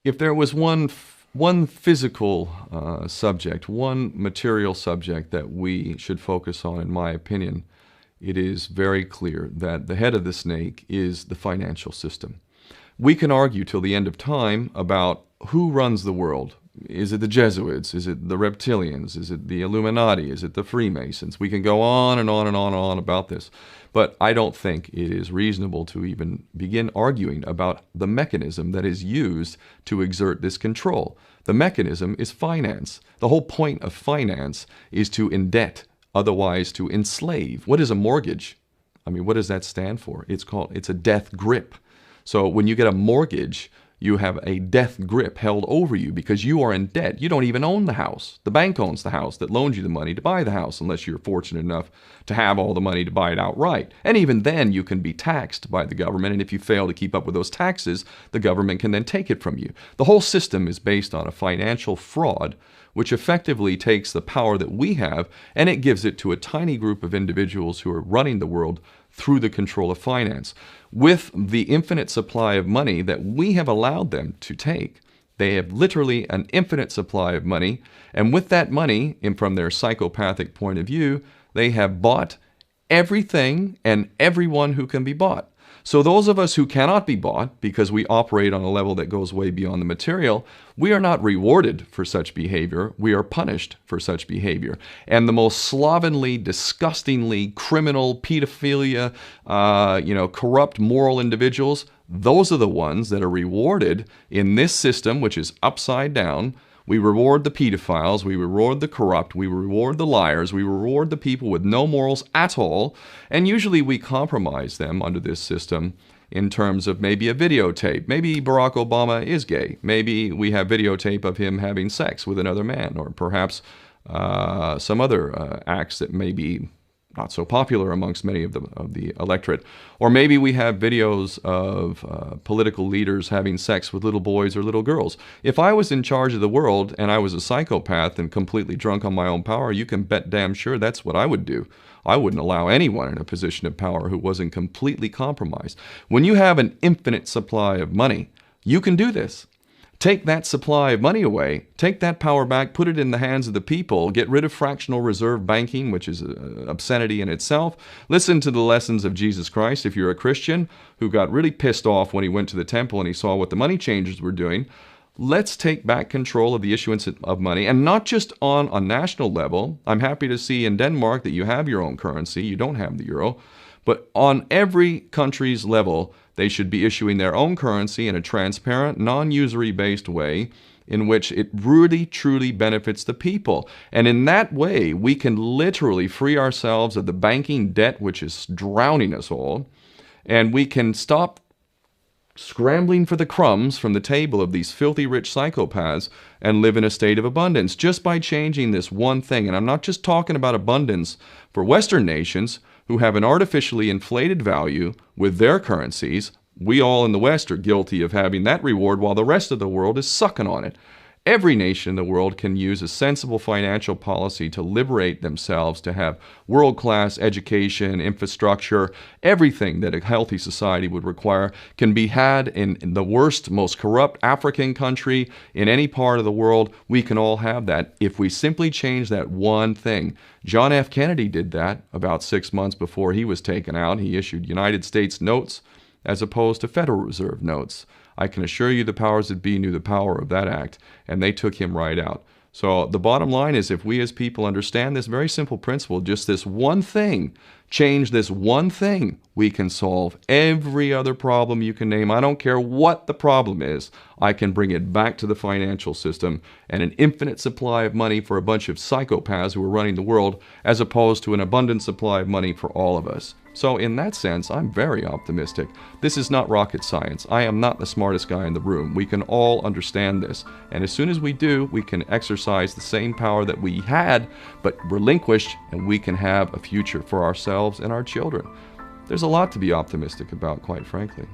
If there was one physical subject, one material subject that we should focus on, in my opinion, it is very clear that the head of the snake is the financial system. We can argue till the end of time about who runs the world. Is it the Jesuits? Is it the reptilians? Is it the Illuminati? Is it the Freemasons? We can go on and on and on and on about this. But I don't think it is reasonable to even begin arguing about the mechanism that is used to exert this control. The mechanism is finance. The whole point of finance is to indebt, otherwise to enslave. What is a mortgage? I mean, what does that stand for? It's a death grip. So when you get a mortgage, you have a death grip held over you because you are in debt. You don't even own the house. The bank owns the house that loans you the money to buy the house, unless you're fortunate enough to have all the money to buy it outright. And even then, you can be taxed by the government, and if you fail to keep up with those taxes, the government can then take it from you. The whole system is based on a financial fraud, which effectively takes the power that we have and it gives it to a tiny group of individuals who are running the world through the control of finance. With the infinite supply of money that we have allowed them to take, they have literally an infinite supply of money, and with that money, and from their psychopathic point of view, they have bought everything and everyone who can be bought. So those of us who cannot be bought, because we operate on a level that goes way beyond the material, we are not rewarded for such behavior. We are punished for such behavior. And the most slovenly, disgustingly criminal, pedophilia, corrupt moral individuals, those are the ones that are rewarded in this system, which is upside down. We reward the pedophiles, we reward the corrupt, we reward the liars, we reward the people with no morals at all, and usually we compromise them under this system in terms of maybe a videotape. Maybe Barack Obama is gay. The we have videotape of him having sex with another man, or perhaps some other acts that may be not so popular amongst many of the electorate. Or maybe we have videos of political leaders having sex with little boys or little girls. If I was in charge of the world and I was a psychopath and completely drunk on my own power, you can bet damn sure that's what I would do. I wouldn't allow anyone in a position of power who wasn't completely compromised. When you have an infinite supply of money, you can do this. Take that supply of money away, take that power back, put it in the hands of the people, get rid of fractional reserve banking, which is an obscenity in itself. Listen to the lessons of Jesus Christ. If you're a Christian who got really pissed off when he went to the temple and he saw what the money changers were doing, let's take back control of the issuance of money, and not just on a national level. I'm happy to see in Denmark that you have your own currency. You don't have the euro. But on every country's level, they should be issuing their own currency in a transparent, non-usury based way in which it really, truly benefits the people. And in that way, we can literally free ourselves of the banking debt which is drowning us all, and we can stop scrambling for the crumbs from the table of these filthy rich psychopaths and live in a state of abundance just by changing this one thing. And I'm not just talking about abundance for Western nations who have an artificially inflated value with their currencies. We all in the West are guilty of having that reward while the rest of the world is sucking on it. Every nation in the world can use a sensible financial policy to liberate themselves, to have world-class education, infrastructure. Everything that a healthy society would require can be had in the worst, most corrupt African country in any part of the world. We can all have that if we simply change that one thing. John F. Kennedy did that about 6 months before he was taken out. He issued United States notes as opposed to Federal Reserve notes. I can assure you the powers that be knew the power of that act, and they took him right out. So the bottom line is, if we as people understand this very simple principle, just this one thing, change this one thing, we can solve every other problem you can name. I don't care what the problem is. I can bring it back to the financial system and an infinite supply of money for a bunch of psychopaths who are running the world, as opposed to an abundant supply of money for all of us. So in that sense, I'm very optimistic. This is not rocket science. I am not the smartest guy in the room. We can all understand this. And as soon as we do, we can exercise the same power that we had, but relinquished, and we can have a future for ourselves and our children. There's a lot to be optimistic about, quite frankly.